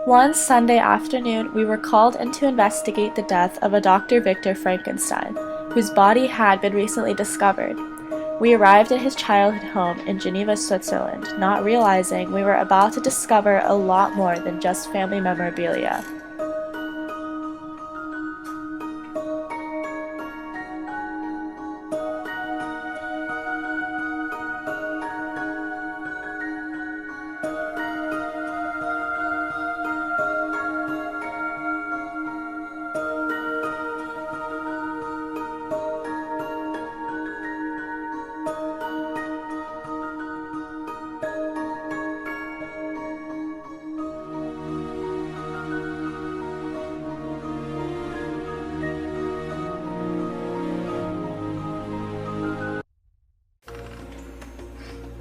One Sunday afternoon, we were called in to investigate the death of a Dr. Victor Frankenstein, whose body had been recently discovered. We arrived at his childhood home in Geneva, Switzerland, not realizing we were about to discover a lot more than just family memorabilia.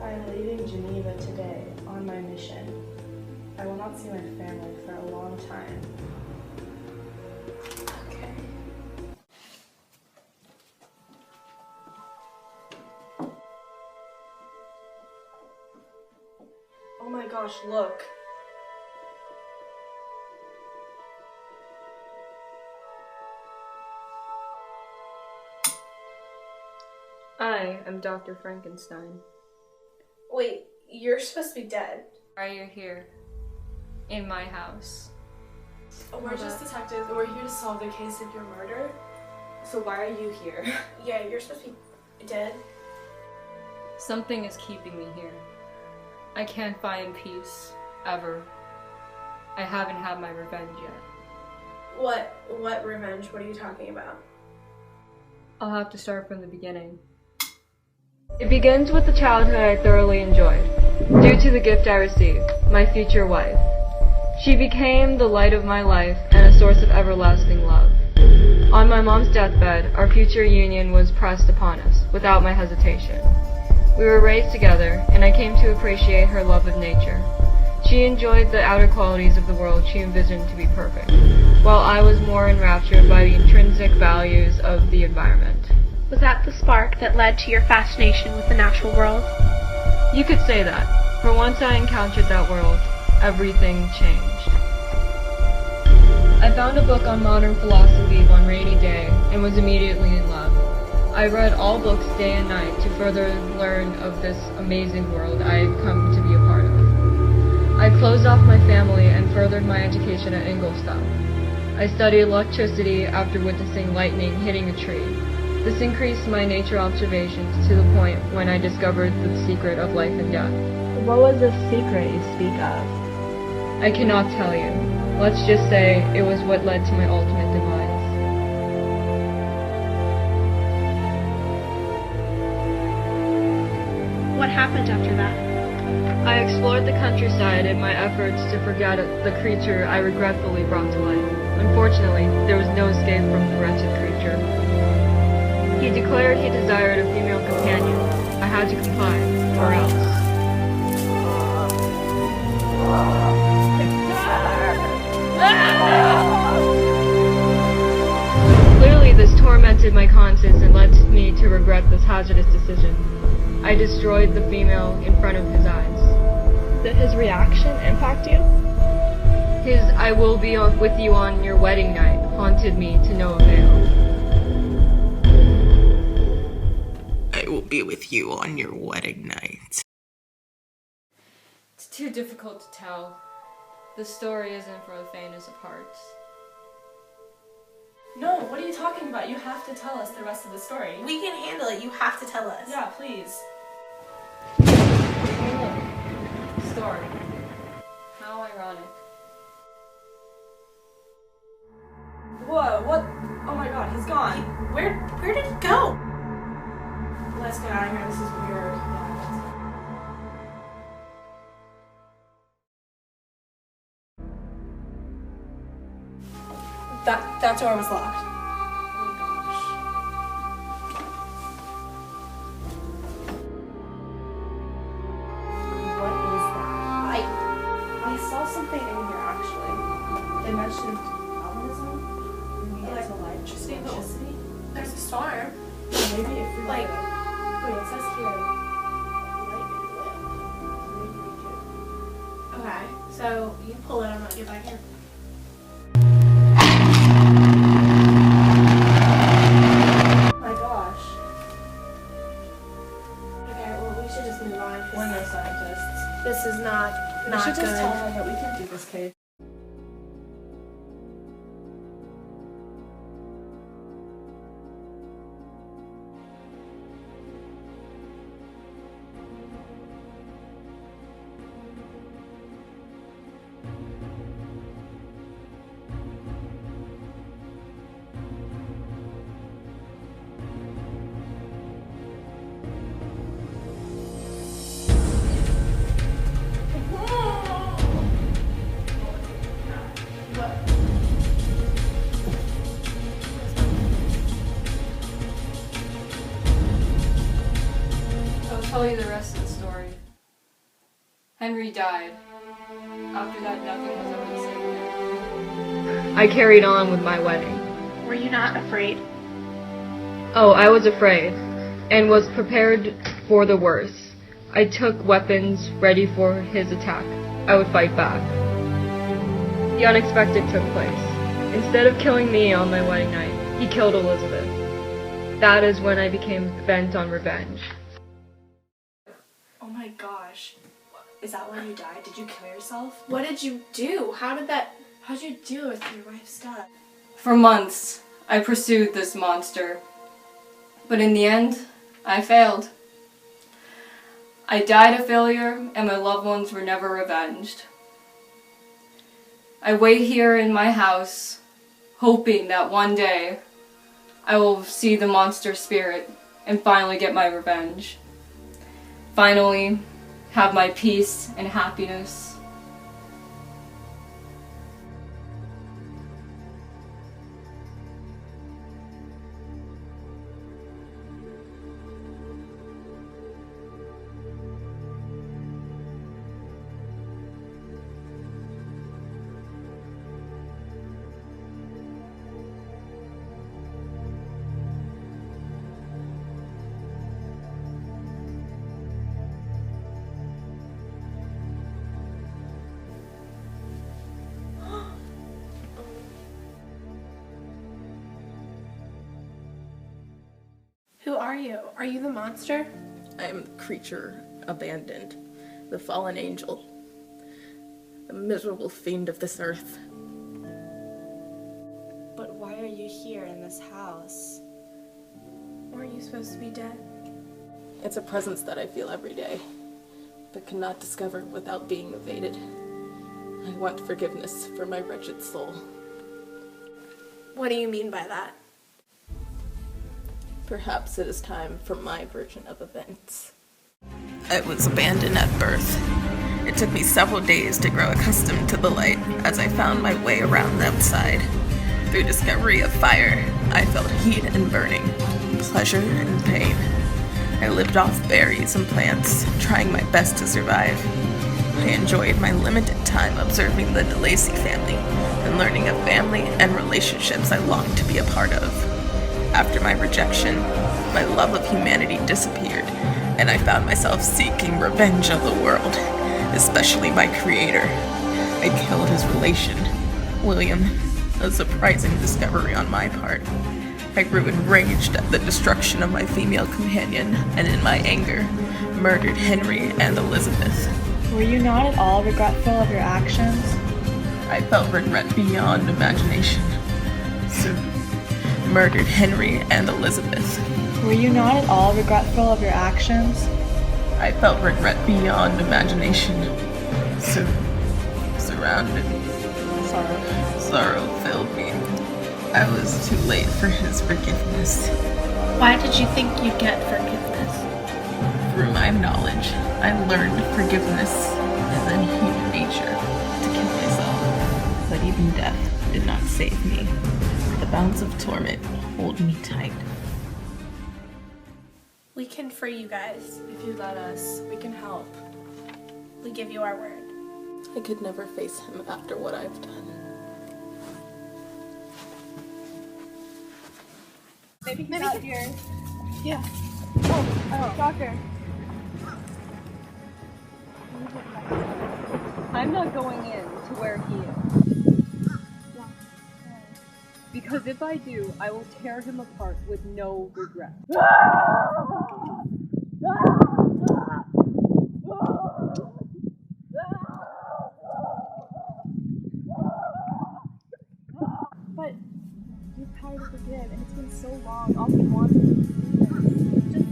I am leaving Geneva today on my mission. I will not see my family for a long time. Okay. Oh my gosh, look. I am Dr. Frankenstein. Wait, you're supposed to be dead. Why are you here? In my house. We're just detectives. We're here to solve the case of your murder. So why are you here? Yeah, you're supposed to be dead. Something is keeping me here. I can't find peace, ever. I haven't had my revenge yet. What revenge? What are you talking about? I'll have to start from the beginning. It begins with the childhood I thoroughly enjoyed, due to the gift I received, my future wife. She became the light of my life and a source of everlasting love. On my mom's deathbed, our future union was pressed upon us, without my hesitation. We were raised together, and I came to appreciate her love of nature. She enjoyed the outer qualities of the world she envisioned to be perfect, while I was more enraptured by the intrinsic values of the environment. Was that the spark that led to your fascination with the natural world? You could say that, for once I encountered that world, everything changed. I found a book on modern philosophy one rainy day and was immediately in love. I read all books day and night to further learn of this amazing world I had come to be a part of. I closed off my family and furthered my education at Ingolstadt. I studied electricity after witnessing lightning hitting a tree. This increased my nature observations to the point when I discovered the secret of life and death. What was the secret you speak of? I cannot tell you. Let's just say it was what led to my ultimate demise. What happened after that? I explored the countryside in my efforts to forget the creature I regretfully brought to life. Unfortunately, there was no escape from the wretched creature. He declared he desired a female companion. I had to comply, or else. Clearly, this tormented my conscience and led me to regret this hazardous decision. I destroyed the female in front of his eyes. Did his reaction impact you? His "I will be with you on your wedding night" haunted me to no avail. I will be with you on your wedding night. It's too difficult to tell. The story isn't for the faintest of hearts. No, what are you talking about? You have to tell us the rest of the story. We can handle it. You have to tell us. Yeah, please. Story. How ironic. Whoa, what? Oh my god, he's gone. Where did it go? Let's get out of here. This is weird. That door was locked. What is that? I saw something in here actually. They mentioned Calvinism. We need to electricity. There's a storm. Maybe if we Like, wait, it says here. okay, so So you pull it, I'm gonna get back in. My gosh. Okay, well we should just move on. 'Cause We're no scientists. this is not We should good. just tell them that we can do this case. I'll tell you the rest of the story. Henry died. After that, nothing was ever the same again. I carried on with my wedding. Were you not afraid? Oh, I was afraid, and was prepared for the worst. I took weapons ready for his attack. I would fight back. The unexpected took place. Instead of killing me on my wedding night, he killed Elizabeth. That is when I became bent on revenge. Oh my gosh. Is that why you died? Did you kill yourself? What did you do? How'd you deal with your wife's death? For months, I pursued this monster. But in the end, I failed. I died a failure, and my loved ones were never revenged. I wait here in my house, hoping that one day I will see the monster spirit and finally get my revenge. Finally, have my peace and happiness. Who are you? Are you the monster? I am the creature abandoned, the fallen angel, the miserable fiend of this earth. But why are you here in this house? Weren't you supposed to be dead? It's a presence that I feel every day, but cannot discover without being evaded. I want forgiveness for my wretched soul. What do you mean by that? Perhaps it is time for my version of events. I was abandoned at birth. It took me several days to grow accustomed to the light as I found my way around the outside. Through discovery of fire, I felt heat and burning, pleasure and pain. I lived off berries and plants, trying my best to survive. I enjoyed my limited time observing the DeLacy family and learning of family and relationships I longed to be a part of. After my rejection, my love of humanity disappeared, and I found myself seeking revenge of the world, especially my creator. I killed his relation, William, a surprising discovery on my part. I grew enraged at the destruction of my female companion, and in my anger, murdered Henry and Elizabeth. Were you not at all regretful of your actions? I felt regret beyond imagination. Murdered Henry and Elizabeth. Were you not at all regretful of your actions? I felt regret beyond imagination. Surrounded. Sorrow filled me. I was too late for his forgiveness. Why did you think you'd get forgiveness? Through my knowledge, I learned forgiveness is in human nature to kill myself. But even death did not save me. The bounds of torment hold me tight. We can free you guys. If you let us, we can help. We give you our word. I could never face him after what I've done. Maybe he's out here. Yeah. Doctor. Hi, I'm not going in to where he is. Because if I do, I will tear him apart with no regret. But you're tired of forgive, and it's been so long. All he wants is just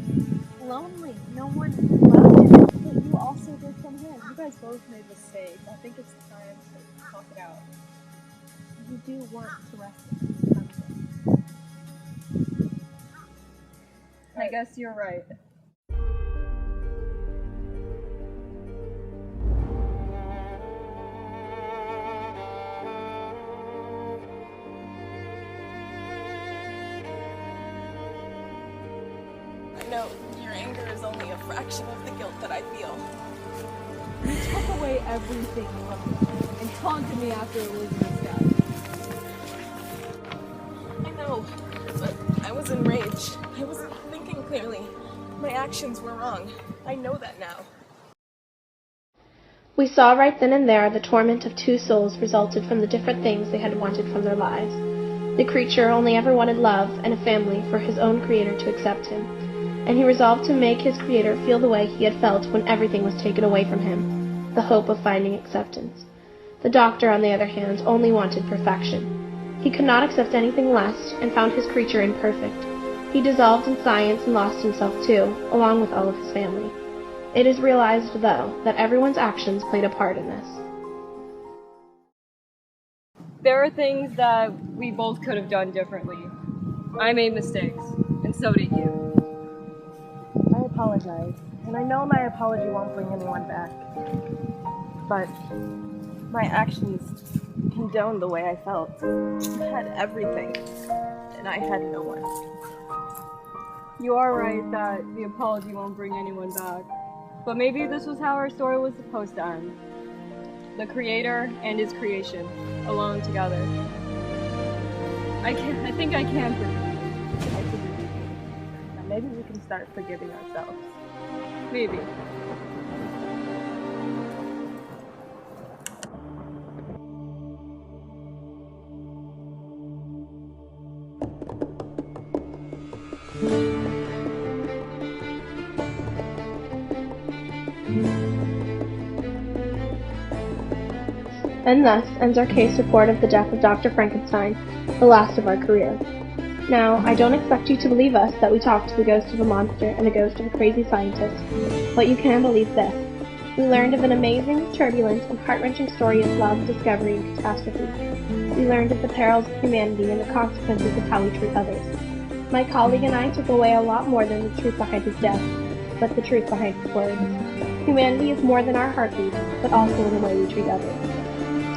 lonely. No one loved him. But you also did from him. You guys both made mistakes. I think it's time to talk it out. You do want to rest in peace. I guess you're right. I know your anger is only a fraction of the guilt that I feel. You took away everything from me and taunted me after Elizabeth's death. I know, but I was enraged. I wasn't thinking clearly. My actions were wrong. I know that now. We saw right then and there the torment of two souls resulted from the different things they had wanted from their lives. The creature only ever wanted love and a family for his own creator to accept him, and he resolved to make his creator feel the way he had felt when everything was taken away from him, the hope of finding acceptance. The doctor, on the other hand, only wanted perfection. He could not accept anything less, and found his creature imperfect. He dissolved in science and lost himself too, along with all of his family. It is realized, though, that everyone's actions played a part in this. There are things that we both could have done differently. I made mistakes, and so did you. I apologize, and I know my apology won't bring anyone back. But my actions condone the way I felt. You had everything, and I had no one. You are right that the apology won't bring anyone back. But maybe this was how our story was supposed to end. The creator and his creation, alone together. I think I can forgive you. I forgive you. Now maybe we can start forgiving ourselves. Maybe. And thus ends our case report of the death of Dr. Frankenstein, the last of our career. Now, I don't expect you to believe us that we talked to the ghost of a monster and the ghost of a crazy scientist, but you can believe this. We learned of an amazing, turbulent, and heart-wrenching story of love, discovery, and catastrophe. We learned of the perils of humanity and the consequences of how we treat others. My colleague and I took away a lot more than the truth behind his death, but the truth behind his words. Humanity is more than our heartbeats, but also in the way we treat others.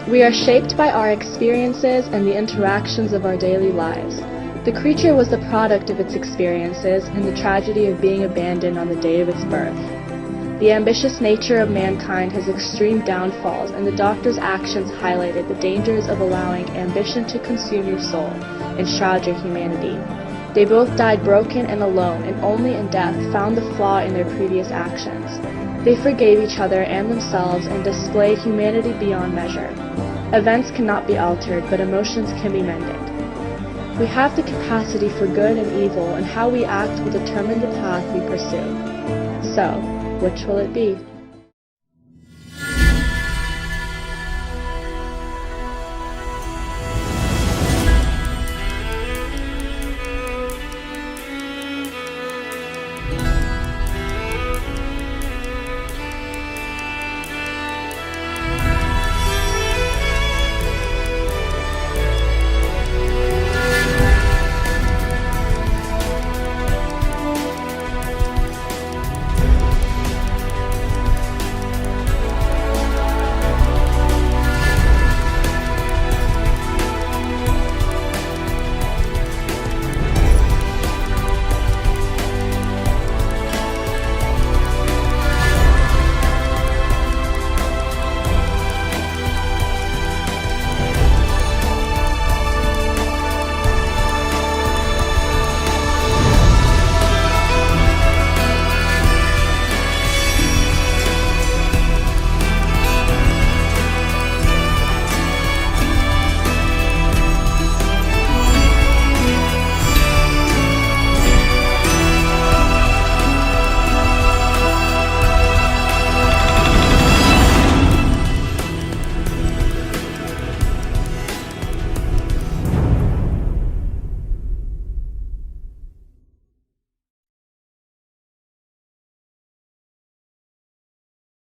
We are shaped by our experiences and the interactions of our daily lives. The creature was the product of its experiences and the tragedy of being abandoned on the day of its birth. The ambitious nature of mankind has extreme downfalls, and the doctor's actions highlighted the dangers of allowing ambition to consume your soul and shroud your humanity. They both died broken and alone, and only in death found the flaw in their previous actions. They forgave each other and themselves and displayed humanity beyond measure. Events cannot be altered, but emotions can be mended. We have the capacity for good and evil, and how we act will determine the path we pursue. So, which will it be?